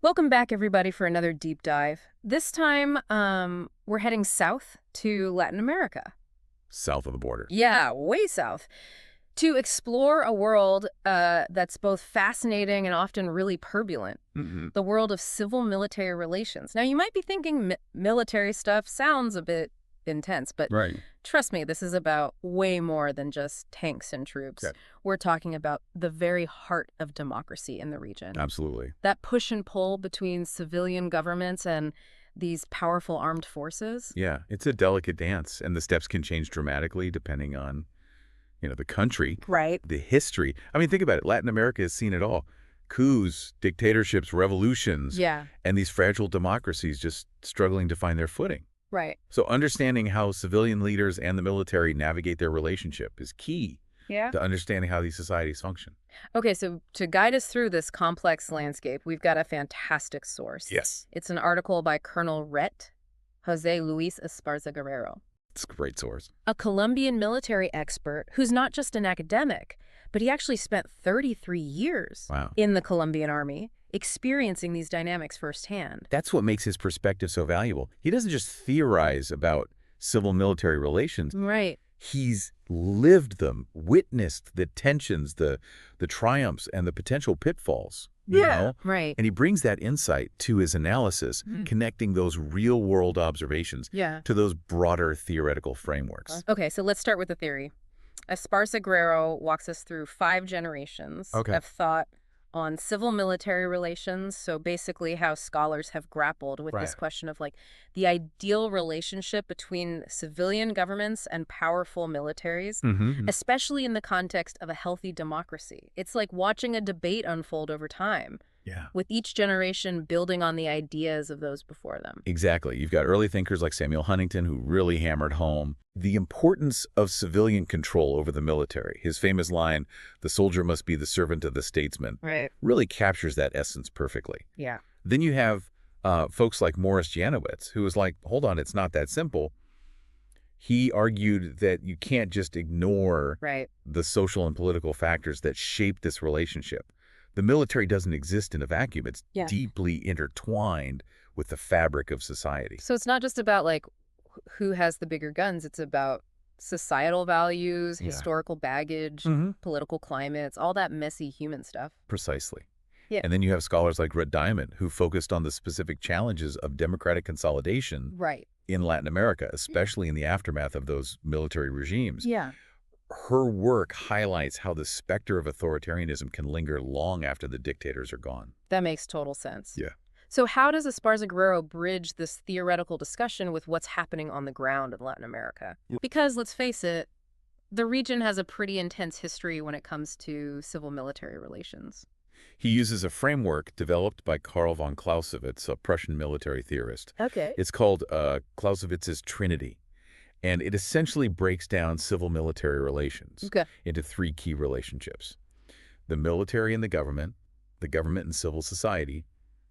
Welcome back, everybody, for another deep dive. This time, we're heading south to Latin America. South of the border. Yeah, way south. To explore a world that's both fascinating and often really turbulent. The world of civil-military relations. Now, you might be thinking military stuff sounds a bit intense, but Right. trust me, this is about way more than just tanks and troops. Okay. We're talking about the very heart of democracy in the region. Absolutely. That push and pull between civilian governments and these powerful armed forces. Yeah, it's a delicate dance, and the steps can change dramatically depending on, the country, Right. the history. I mean, think about it. Latin America has seen it all. Coups, dictatorships, revolutions, Yeah, and these fragile democracies just struggling to find their footing. right. So understanding how civilian leaders and the military navigate their relationship is key Yeah. to understanding how these societies function. Okay, so to guide us through this complex landscape, we've got a fantastic source. Yes. It's an article by Colonel Rhett, Jose Luis Esparza Guerrero, It's a great source. a Colombian military expert who's not just an academic, but he actually spent 33 years Wow. in the Colombian army, experiencing these dynamics firsthand. That's what makes his perspective so valuable. He doesn't just theorize about civil-military relations. Right. He's lived them, witnessed the tensions, the triumphs, and the potential pitfalls. You know? Right. And he brings that insight to his analysis, connecting those real-world observations Yeah. to those broader theoretical frameworks. Okay, so let's start with the theory. Esparza Guerrero walks us through 5 generations Okay. of thought on civil-military relations, so basically how scholars have grappled with this Right. question of, like, the ideal relationship between civilian governments and powerful militaries, especially in the context of a healthy democracy. It's like watching a debate unfold over time, Yeah. with each generation building on the ideas of those before them. Exactly. You've got early thinkers like Samuel Huntington who really hammered home the importance of civilian control over the military. His famous line, "The soldier must be the servant of the statesman," Right. really captures that essence perfectly. Yeah. Then you have folks like Morris Janowitz, who was like, hold on, it's not that simple. He argued that you can't just ignore Right. the social and political factors that shape this relationship. The military doesn't exist in a vacuum. It's Yeah. deeply intertwined with the fabric of society. So it's not just about, like, who has the bigger guns. It's about societal values, Yeah. historical baggage, political climates, all that messy human stuff. Precisely. Yeah. And then you have scholars like Red Diamond, who focused on the specific challenges of democratic consolidation Right. in Latin America, especially in the aftermath of those military regimes. Yeah. Her work highlights how the specter of authoritarianism can linger long after the dictators are gone. That makes total sense. Yeah. So how does Esparza Guerrero bridge this theoretical discussion with what's happening on the ground in Latin America? Because, let's face it, the region has a pretty intense history when it comes to civil-military relations. He uses a framework developed by Karl von Clausewitz, a Prussian military theorist. Okay. It's called Clausewitz's Trinity, and it essentially breaks down civil-military relations Okay. into 3 key relationships: the military and the government and civil society,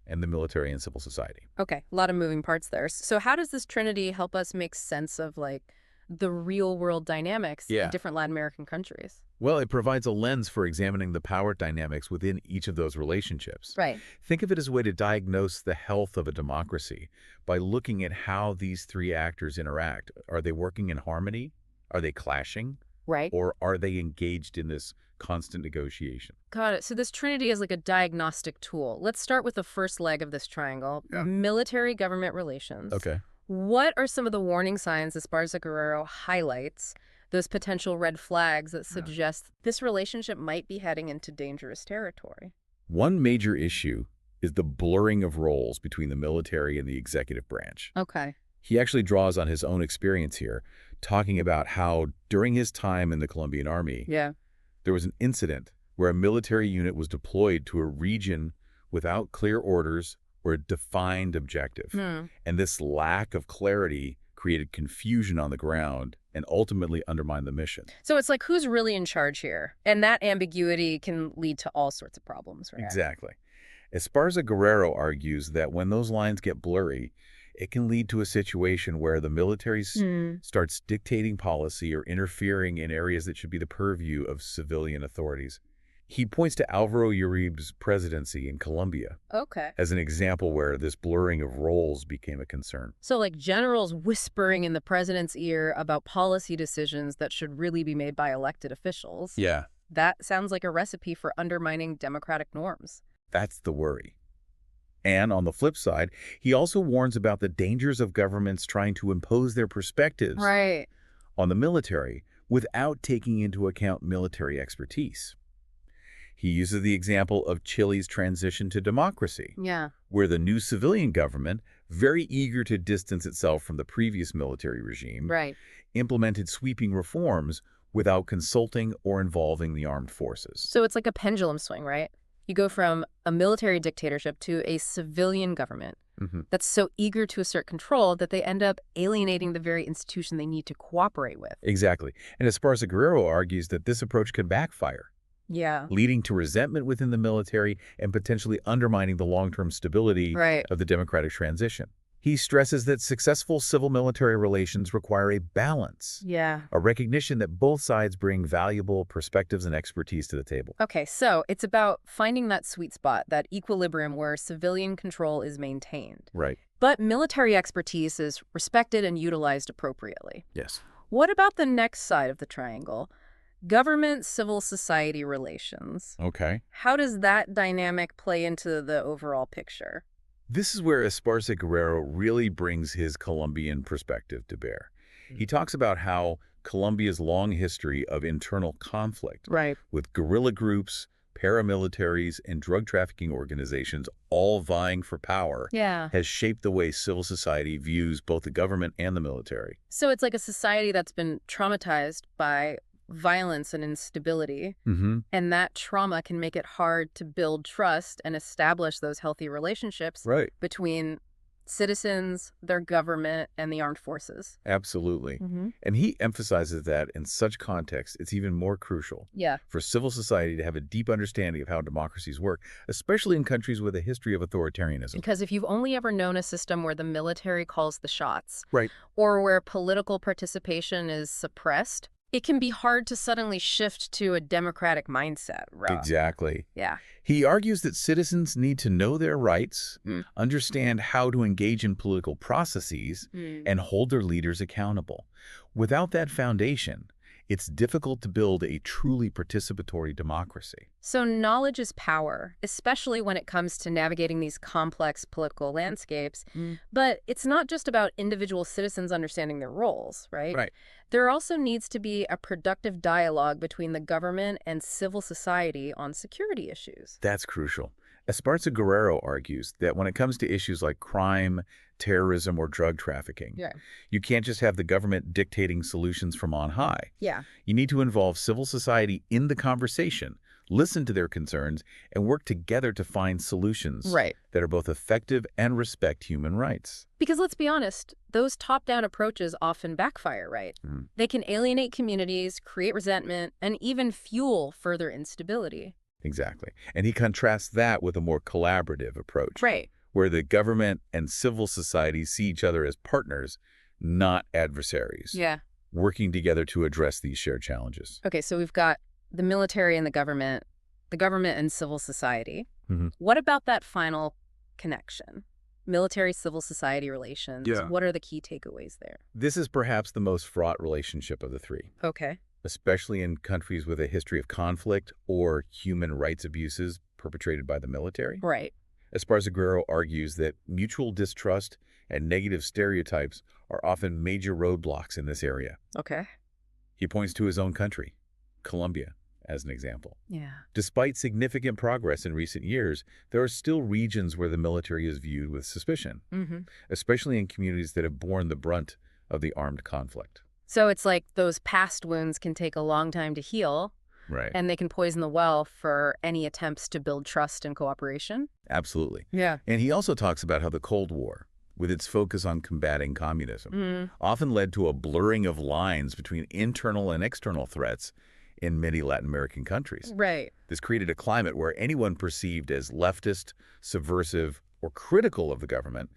and the military and civil society. Okay, a lot of moving parts there. So how does this trinity help us make sense of, like, the real-world dynamics Yeah. in different Latin American countries? Well, it provides a lens for examining the power dynamics within each of those relationships. Right. Think of it as a way to diagnose the health of a democracy by looking at how these 3 actors interact. Are they working in harmony? Are they clashing? Right. Or are they engaged in this constant negotiation? Got it. So this trinity is like a diagnostic tool. Let's start with the first leg of this triangle, Yeah. military-government relations. Okay. What are some of the warning signs Esparza Guerrero highlights, those potential red flags that suggest this relationship might be heading into dangerous territory? One major issue is the blurring of roles between the military and the executive branch. Okay. He actually draws on his own experience here, talking about how during his time in the Colombian army, Yeah. there was an incident where a military unit was deployed to a region without clear orders or a defined objective. And this lack of clarity created confusion on the ground and ultimately undermined the mission. So it's like, who's really in charge here? And that ambiguity can lead to all sorts of problems, right? Exactly. Esparza Guerrero argues that when those lines get blurry, it can lead to a situation where the military starts dictating policy or interfering in areas that should be the purview of civilian authorities, He points to Álvaro Uribe's presidency in Colombia Okay. as an example where this blurring of roles became a concern. So like generals whispering in the president's ear about policy decisions that should really be made by elected officials. Yeah. That sounds like a recipe for undermining democratic norms. That's the worry. And on the flip side, he also warns about the dangers of governments trying to impose their perspectives on the military without taking into account military expertise. He uses the example of Chile's transition to democracy, where the new civilian government, very eager to distance itself from the previous military regime, implemented sweeping reforms without consulting or involving the armed forces. So it's like a pendulum swing, right? You go from a military dictatorship to a civilian government that's so eager to assert control that they end up alienating the very institution they need to cooperate with. Exactly. And Esparza Guerrero argues that this approach could backfire, leading to resentment within the military and potentially undermining the long-term stability of the democratic transition. He stresses that successful civil-military relations require a balance, a recognition that both sides bring valuable perspectives and expertise to the table. Okay, so it's about finding that sweet spot, that equilibrium where civilian control is maintained. But military expertise is respected and utilized appropriately. Yes. What about the next side of the triangle? Government-civil society relations. Okay. How does that dynamic play into the overall picture? This is where Esparza Guerrero really brings his Colombian perspective to bear. He talks about how Colombia's long history of internal conflict with guerrilla groups, paramilitaries, and drug trafficking organizations all vying for power has shaped the way civil society views both the government and the military. So it's like a society that's been traumatized by violence and instability, and that trauma can make it hard to build trust and establish those healthy relationships between citizens, their government, and the armed forces. Absolutely. And he emphasizes that in such context, it's even more crucial for civil society to have a deep understanding of how democracies work, especially in countries with a history of authoritarianism. Because if you've only ever known a system where the military calls the shots, or where political participation is suppressed, it can be hard to suddenly shift to a democratic mindset. Exactly. He argues that citizens need to know their rights, understand how to engage in political processes, and hold their leaders accountable. Without that foundation, it's difficult to build a truly participatory democracy. So knowledge is power, especially when it comes to navigating these complex political landscapes. But it's not just about individual citizens understanding their roles, right? There also needs to be a productive dialogue between the government and civil society on security issues. That's crucial. Esparza Guerrero argues that when it comes to issues like crime, terrorism, or drug trafficking, you can't just have the government dictating solutions from on high. You need to involve civil society in the conversation, listen to their concerns, and work together to find solutions that are both effective and respect human rights. Because let's be honest, those top-down approaches often backfire, They can alienate communities, create resentment, and even fuel further instability. Exactly. And he contrasts that with a more collaborative approach, where the government and civil society see each other as partners, not adversaries, working together to address these shared challenges. Okay, so we've got the military and the government and civil society. What about that final connection? Military-civil society relations. What are the key takeaways there? This is perhaps the most fraught relationship of the three. Especially in countries with a history of conflict or human rights abuses perpetrated by the military. Esparza Guerrero argues that mutual distrust and negative stereotypes are often major roadblocks in this area. He points to his own country, Colombia, as an example. Despite significant progress in recent years, there are still regions where the military is viewed with suspicion, especially in communities that have borne the brunt of the armed conflict. So it's like those past wounds can take a long time to heal, and they can poison the well for any attempts to build trust and cooperation. Absolutely. And he also talks about how the Cold War, with its focus on combating communism, often led to a blurring of lines between internal and external threats in many Latin American countries. This created a climate where anyone perceived as leftist, subversive, or critical of the government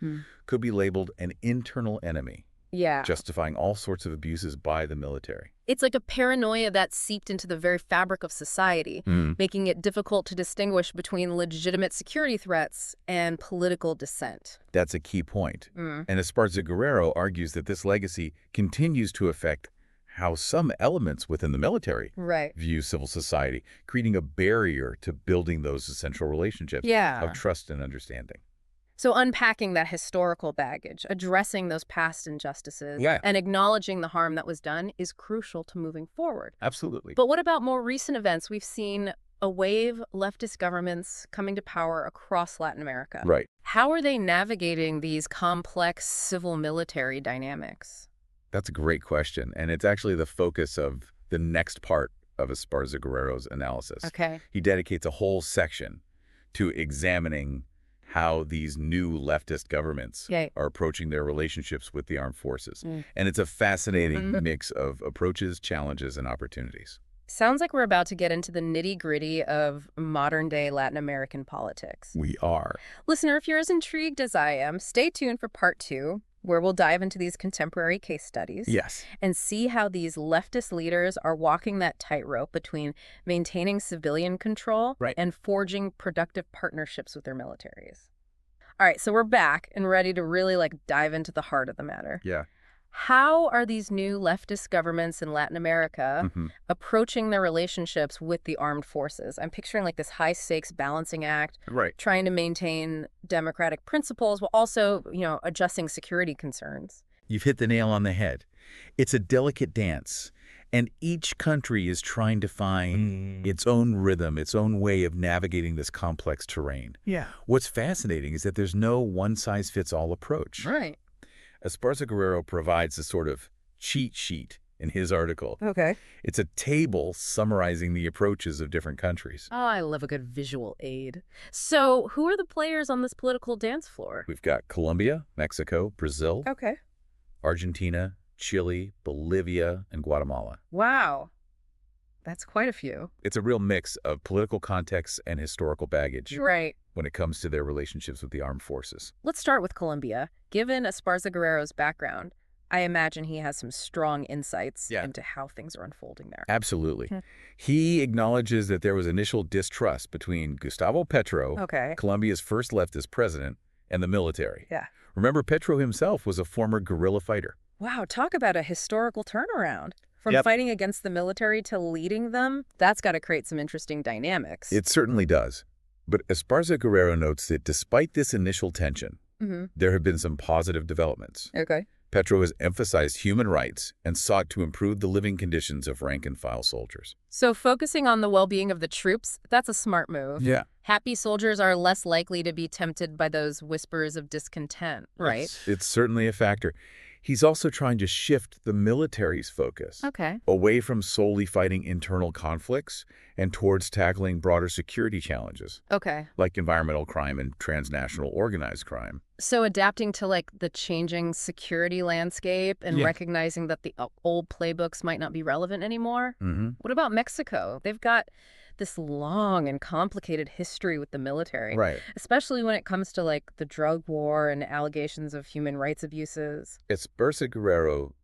could be labeled an internal enemy. Yeah. justifying all sorts of abuses by the military. It's like a paranoia that's seeped into the very fabric of society, making it difficult to distinguish between legitimate security threats and political dissent. That's a key point. And Esparza Guerrero argues that this legacy continues to affect how some elements within the military view civil society, creating a barrier to building those essential relationships of trust and understanding. So unpacking that historical baggage, addressing those past injustices, and acknowledging the harm that was done is crucial to moving forward. Absolutely. But what about more recent events? We've seen a wave of leftist governments coming to power across Latin America. Right. How are they navigating these complex civil-military dynamics? That's a great question, and it's actually the focus of the next part of Esparza Guerrero's analysis. Okay. He dedicates a whole section to examining how these new leftist governments are approaching their relationships with the armed forces. And it's a fascinating mix of approaches, challenges, and opportunities. Sounds like we're about to get into the nitty-gritty of modern-day Latin American politics. We are. Listener, if you're as intrigued as I am, stay tuned for part 2, where we'll dive into these contemporary case studies. Yes. And see how these leftist leaders are walking that tightrope between maintaining civilian control and forging productive partnerships with their militaries. All right, so we're back and ready to really dive into the heart of the matter. Yeah. How are these new leftist governments in Latin America approaching their relationships with the armed forces? I'm picturing this high-stakes balancing act, trying to maintain democratic principles while also, addressing security concerns. You've hit the nail on the head. It's a delicate dance, and each country is trying to find its own rhythm, its own way of navigating this complex terrain. Yeah. What's fascinating is that there's no one-size-fits-all approach. Right. Esparza Guerrero provides a sort of cheat sheet in his article. Okay. It's a table summarizing the approaches of different countries. Oh, I love a good visual aid. So who are the players on this political dance floor? We've got Colombia, Mexico, Brazil, Argentina, Chile, Bolivia, and Guatemala. Wow. That's quite a few. It's a real mix of political context and historical baggage. Right. When it comes to their relationships with the armed forces. Let's start with Colombia. Given Esparza Guerrero's background, I imagine he has some strong insights into how things are unfolding there. Absolutely. He acknowledges that there was initial distrust between Gustavo Petro, Colombia's first leftist president, and the military. Yeah. Remember, Petro himself was a former guerrilla fighter. Wow, talk about a historical turnaround. From fighting against the military to leading them, that's got to create some interesting dynamics. It certainly does. But Esparza Guerrero notes that despite this initial tension, there have been some positive developments. Okay. Petro has emphasized human rights and sought to improve the living conditions of rank-and-file soldiers. So focusing on the well-being of the troops, that's a smart move. Yeah. Happy soldiers are less likely to be tempted by those whispers of discontent, right? It's certainly a factor. He's also trying to shift the military's focus away from solely fighting internal conflicts and towards tackling broader security challenges. Like environmental crime and transnational organized crime. So adapting to the changing security landscape and recognizing that the old playbooks might not be relevant anymore. What about Mexico? They've got this long and complicated history with the military, especially when it comes to the drug war and allegations of human rights abuses. Esparza Guerrero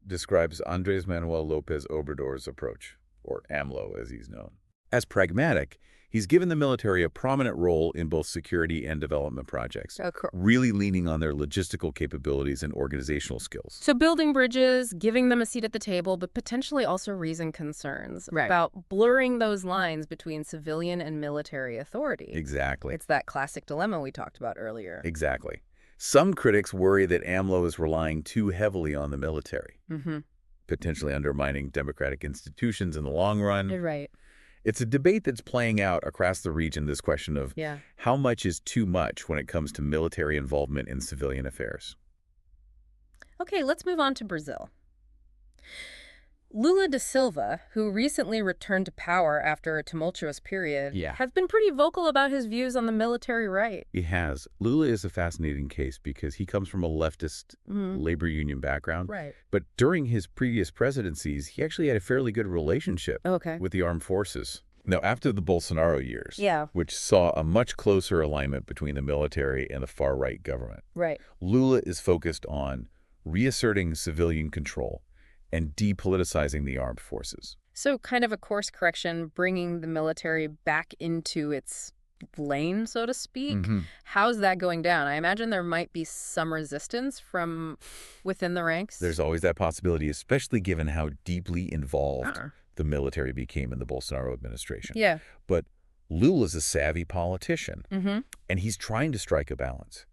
describes Andrés Manuel López Obrador's approach, or AMLO as he's known, as pragmatic. He's given the military a prominent role in both security and development projects, really leaning on their logistical capabilities and organizational skills. So building bridges, giving them a seat at the table, but potentially also raising concerns about blurring those lines between civilian and military authority. Exactly. It's that classic dilemma we talked about earlier. Exactly. Some critics worry that AMLO is relying too heavily on the military, potentially undermining democratic institutions in the long run. Right. It's a debate that's playing out across the region, this question of how much is too much when it comes to military involvement in civilian affairs. Okay, let's move on to Brazil. Lula da Silva, who recently returned to power after a tumultuous period, has been pretty vocal about his views on the military right. He has. Lula is a fascinating case because he comes from a leftist labor union background. Right. But during his previous presidencies, he actually had a fairly good relationship with the armed forces. Now, after the Bolsonaro years, which saw a much closer alignment between the military and the far-right government, Lula is focused on reasserting civilian control, and depoliticizing the armed forces. So kind of a course correction, bringing the military back into its lane, so to speak. How's that going down? I imagine there might be some resistance from within the ranks. There's always that possibility, especially given how deeply involved the military became in the Bolsonaro administration. Yeah. But Lula's a savvy politician, and he's trying to strike a balance.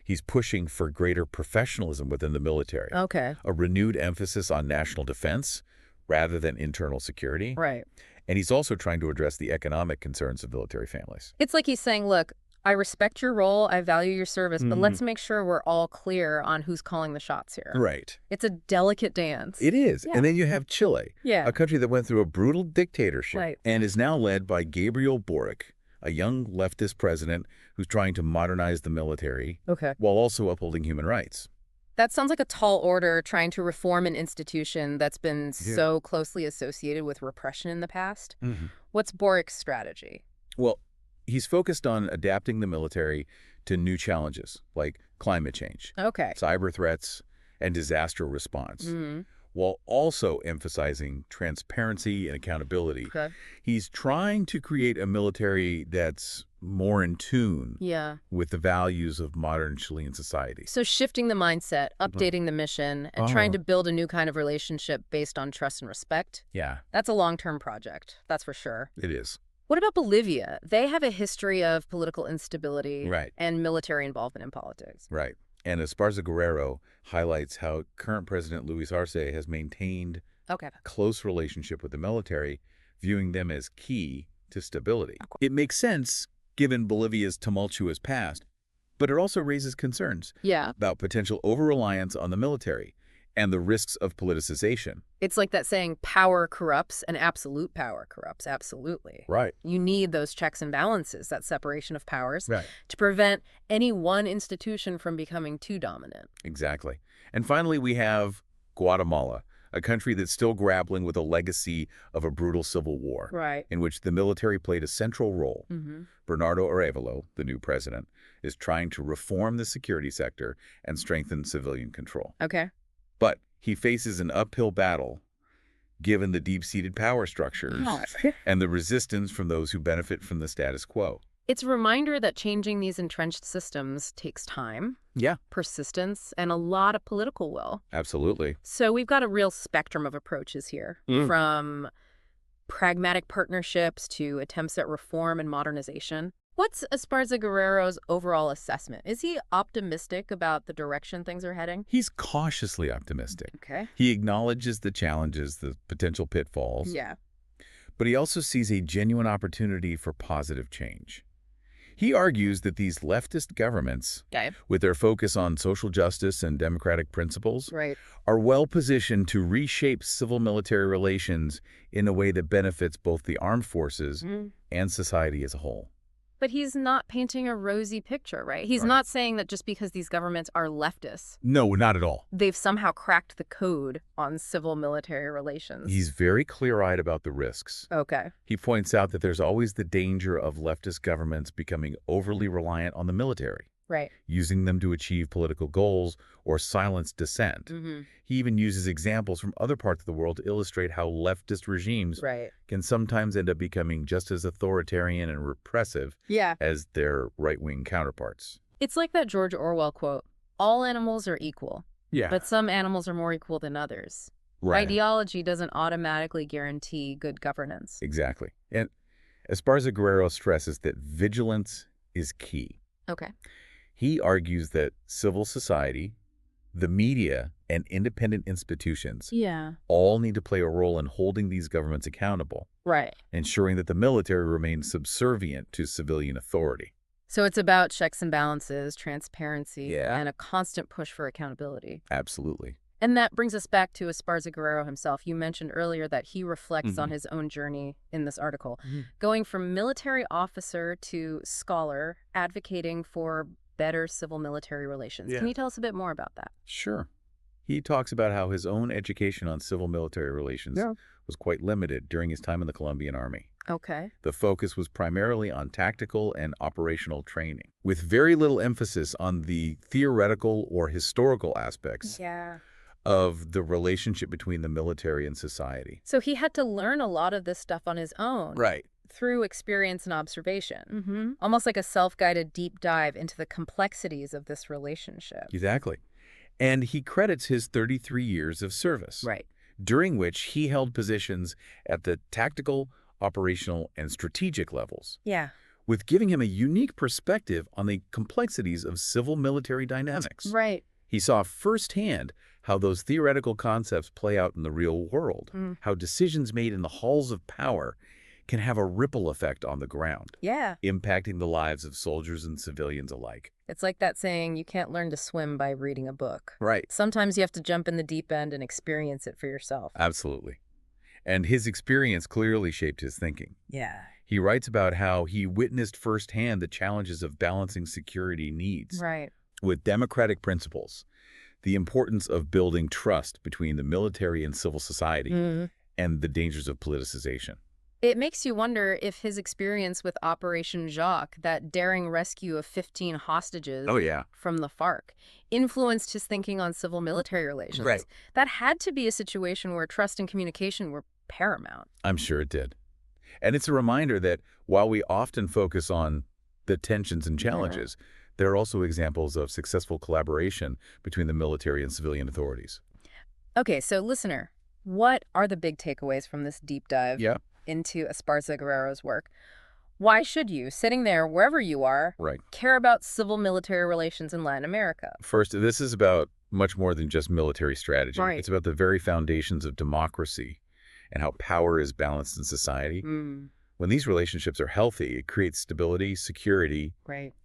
He's pushing for greater professionalism within the military. Okay. A renewed emphasis on national defense rather than internal security. Right. And he's also trying to address the economic concerns of military families. It's like he's saying, look, I respect your role, I value your service, but let's make sure we're all clear on who's calling the shots here. Right. It's a delicate dance. It is. Yeah. And then you have Chile, Yeah. a country that went through a brutal dictatorship Right. and is now led by Gabriel Boric, a young leftist president who's trying to modernize the military while also upholding human rights. That sounds like a tall order, trying to reform an institution that's been so closely associated with repression in the past. What's Boric's strategy? Well, he's focused on adapting the military to new challenges like climate change, cyber threats, and disaster response, while also emphasizing transparency and accountability. He's trying to create a military that's more in tune with the values of modern Chilean society. So shifting the mindset, updating the mission, and trying to build a new kind of relationship based on trust and respect. Yeah. That's a long-term project, that's for sure. It is. What about Bolivia? They have a history of political instability and military involvement in politics. Right. And Esparza Guerrero highlights how current President Luis Arce has maintained a close relationship with the military, viewing them as key to stability. It makes sense given Bolivia's tumultuous past, but it also raises concerns about potential over-reliance on the military and the risks of politicization. It's like that saying, power corrupts and absolute power corrupts. Absolutely. Right. You need those checks and balances, that separation of powers, to prevent any one institution from becoming too dominant. Exactly. And finally, we have Guatemala, a country that's still grappling with a legacy of a brutal civil war, in which the military played a central role. Bernardo Arévalo, the new president, is trying to reform the security sector and strengthen civilian control. But he faces an uphill battle given the deep-seated power structures and the resistance from those who benefit from the status quo. It's a reminder that changing these entrenched systems takes time, persistence, and a lot of political will. Absolutely. So we've got a real spectrum of approaches here, from pragmatic partnerships to attempts at reform and modernization. What's Esparza Guerrero's overall assessment? Is he optimistic about the direction things are heading? He's cautiously optimistic. He acknowledges the challenges, the potential pitfalls. But he also sees a genuine opportunity for positive change. He argues that these leftist governments, with their focus on social justice and democratic principles, are well-positioned to reshape civil-military relations in a way that benefits both the armed forces and society as a whole. But he's not painting a rosy picture, right? He's not saying that just because these governments are leftists. No, not at all. They've somehow cracked the code on civil-military relations. He's very clear-eyed about the risks. He points out that there's always the danger of leftist governments becoming overly reliant on the military, using them to achieve political goals or silence dissent. He even uses examples from other parts of the world to illustrate how leftist regimes can sometimes end up becoming just as authoritarian and repressive as their right-wing counterparts. It's like that George Orwell quote, all animals are equal, but some animals are more equal than others. Ideology doesn't automatically guarantee good governance. Exactly. And Esparza Guerrero stresses that vigilance is key. He argues that civil society, the media, and independent institutions all need to play a role in holding these governments accountable, ensuring that the military remains subservient to civilian authority. So it's about checks and balances, transparency, and a constant push for accountability. Absolutely. And that brings us back to Esparza Guerrero himself. You mentioned earlier that he reflects on his own journey in this article, going from military officer to scholar, advocating for better civil-military relations. Can you tell us a bit more about that? Sure. He talks about how his own education on civil-military relations was quite limited during his time in the Colombian army. Okay. The focus was primarily on tactical and operational training, with very little emphasis on the theoretical or historical aspects Yeah. of the relationship between the military and society. So he had to learn a lot of this stuff on his own. Right. Through experience and observation. Almost like a self-guided deep dive into the complexities of this relationship. Exactly. And he credits his 33 years of service, Right. during which he held positions at the tactical, operational, and strategic levels, Yeah. with giving him a unique perspective on the complexities of civil-military dynamics. Right. He saw firsthand how those theoretical concepts play out in the real world, how decisions made in the halls of power can have a ripple effect on the ground, Yeah. impacting the lives of soldiers and civilians alike. It's like that saying, you can't learn to swim by reading a book. Right. Sometimes you have to jump in the deep end and experience it for yourself. Absolutely. And his experience clearly shaped his thinking. Yeah. He writes about how he witnessed firsthand the challenges of balancing security needs Right. with democratic principles, the importance of building trust between the military and civil society, and the dangers of politicization. It makes you wonder if his experience with Operation Jacques, that daring rescue of 15 hostages from the FARC, influenced his thinking on civil-military relations. Right. That had to be a situation where trust and communication were paramount. I'm sure it did. And it's a reminder that while we often focus on the tensions and challenges, there are also examples of successful collaboration between the military and civilian authorities. Okay, so listener, what are the big takeaways from this deep dive into Esparza Guerrero's work? Why should you, sitting there wherever you are, care about civil-military relations in Latin America? First, this is about much more than just military strategy. Right. It's about the very foundations of democracy and how power is balanced in society. When these relationships are healthy, it creates stability, security,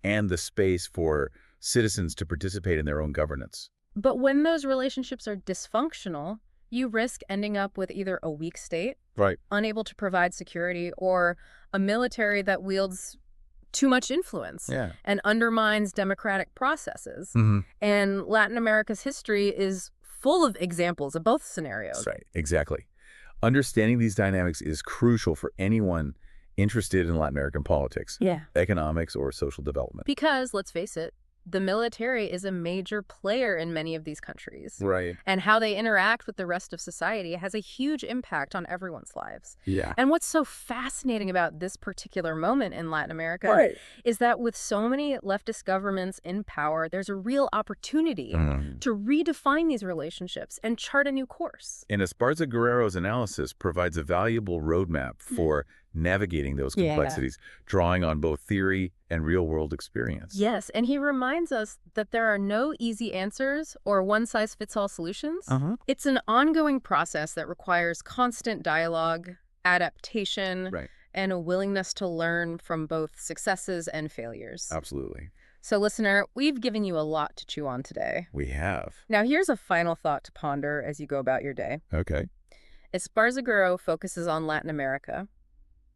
and the space for citizens to participate in their own governance. But when those relationships are dysfunctional, you risk ending up with either a weak state, unable to provide security, or a military that wields too much influence and undermines democratic processes. And Latin America's history is full of examples of both scenarios. Right, exactly. Understanding these dynamics is crucial for anyone interested in Latin American politics, economics, or social development. Because, let's face it, the military is a major player in many of these countries. Right. And how they interact with the rest of society has a huge impact on everyone's lives. Yeah. And what's so fascinating about this particular moment in Latin America is that with so many leftist governments in power, there's a real opportunity to redefine these relationships and chart a new course. And Esparza Guerrero's analysis provides a valuable roadmap for navigating those complexities, drawing on both theory and real-world experience. Yes, and he reminds us that there are no easy answers or one-size-fits-all solutions. It's an ongoing process that requires constant dialogue, adaptation, and a willingness to learn from both successes and failures. Absolutely. So, listener, we've given you a lot to chew on today. We have. Now, here's a final thought to ponder as you go about your day. Okay. Esparza Guerrero focuses on Latin America.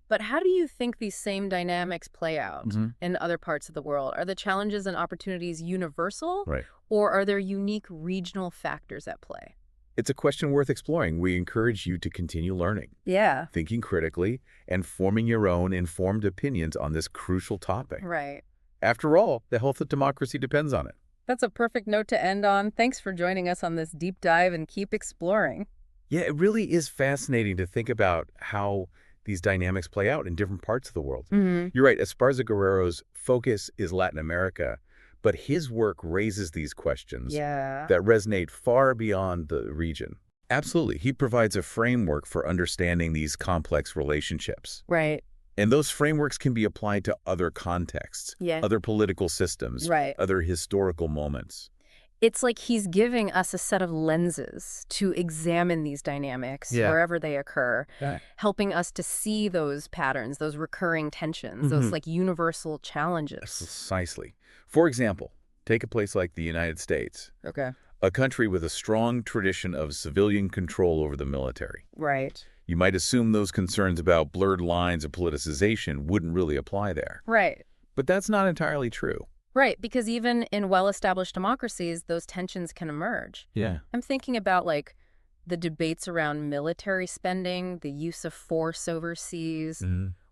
But how do you think these same dynamics play out in other parts of the world? Are the challenges and opportunities universal, or are there unique regional factors at play? It's a question worth exploring. We encourage you to continue learning, thinking critically, and forming your own informed opinions on this crucial topic. Right. After all, the health of democracy depends on it. That's a perfect note to end on. Thanks for joining us on this deep dive, and keep exploring. Yeah, it really is fascinating to think about how these dynamics play out in different parts of the world. You're right, Esparza Guerrero's focus is Latin America, but his work raises these questions that resonate far beyond the region. Absolutely. He provides a framework for understanding these complex relationships. Right. And those frameworks can be applied to other contexts, other political systems, other historical moments. It's like he's giving us a set of lenses to examine these dynamics wherever they occur, helping us to see those patterns, those recurring tensions, those like universal challenges. Precisely. For example, take a place like the United States, a country with a strong tradition of civilian control over the military. Right. You might assume those concerns about blurred lines of politicization wouldn't really apply there. Right. But that's not entirely true. Right, because even in well-established democracies, those tensions can emerge. Yeah. I'm thinking about, like, the debates around military spending, the use of force overseas,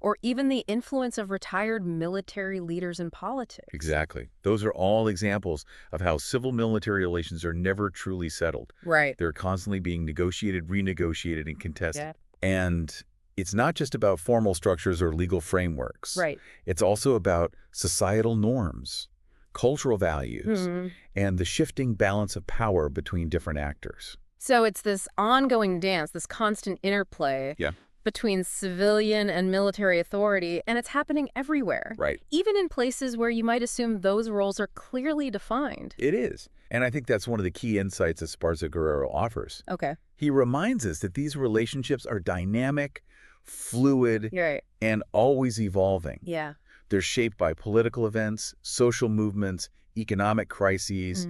or even the influence of retired military leaders in politics. Exactly. Those are all examples of how civil-military relations are never truly settled. Right. They're constantly being negotiated, renegotiated, and contested. Yeah. And it's not just about formal structures or legal frameworks. Right. It's also about societal norms, cultural values, and the shifting balance of power between different actors. So it's this ongoing dance, this constant interplay between civilian and military authority, and it's happening everywhere. Right. Even in places where you might assume those roles are clearly defined. It is. And I think that's one of the key insights that Esparza-Guerrero offers. Okay. He reminds us that these relationships are dynamic, fluid, and always evolving. Yeah. They're shaped by political events, social movements, economic crises,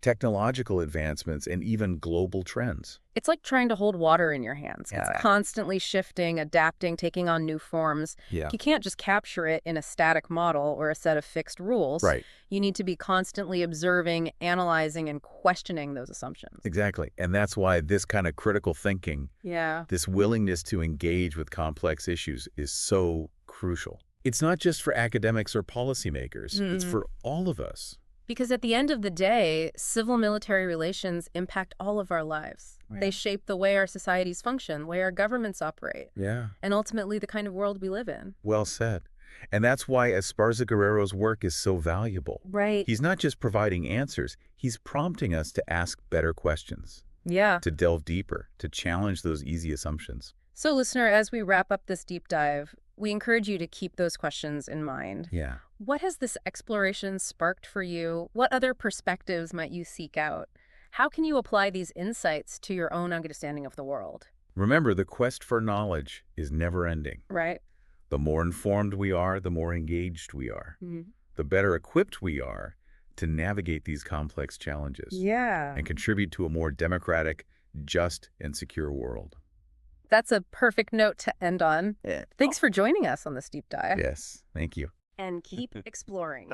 technological advancements, and even global trends. It's like trying to hold water in your hands. It's constantly shifting, adapting, taking on new forms. Yeah. You can't just capture it in a static model or a set of fixed rules. Right. You need to be constantly observing, analyzing, and questioning those assumptions. Exactly. And that's why this kind of critical thinking, this willingness to engage with complex issues is so crucial. It's not just for academics or policymakers. It's for all of us. Because at the end of the day, civil-military relations impact all of our lives. Right. They shape the way our societies function, the way our governments operate, and ultimately the kind of world we live in. Well said. And that's why Esparza-Guerrero's work is so valuable. Right. He's not just providing answers, he's prompting us to ask better questions. Yeah. To delve deeper, to challenge those easy assumptions. So, listener, as we wrap up this deep dive, we encourage you to keep those questions in mind. Yeah. What has this exploration sparked for you? What other perspectives might you seek out? How can you apply these insights to your own understanding of the world? Remember, the quest for knowledge is never ending. Right. The more informed we are, the more engaged we are. The better equipped we are to navigate these complex challenges. Yeah. And contribute to a more democratic, just, and secure world. That's a perfect note to end on. Thanks for joining us on this deep dive. Yes, thank you. And keep exploring.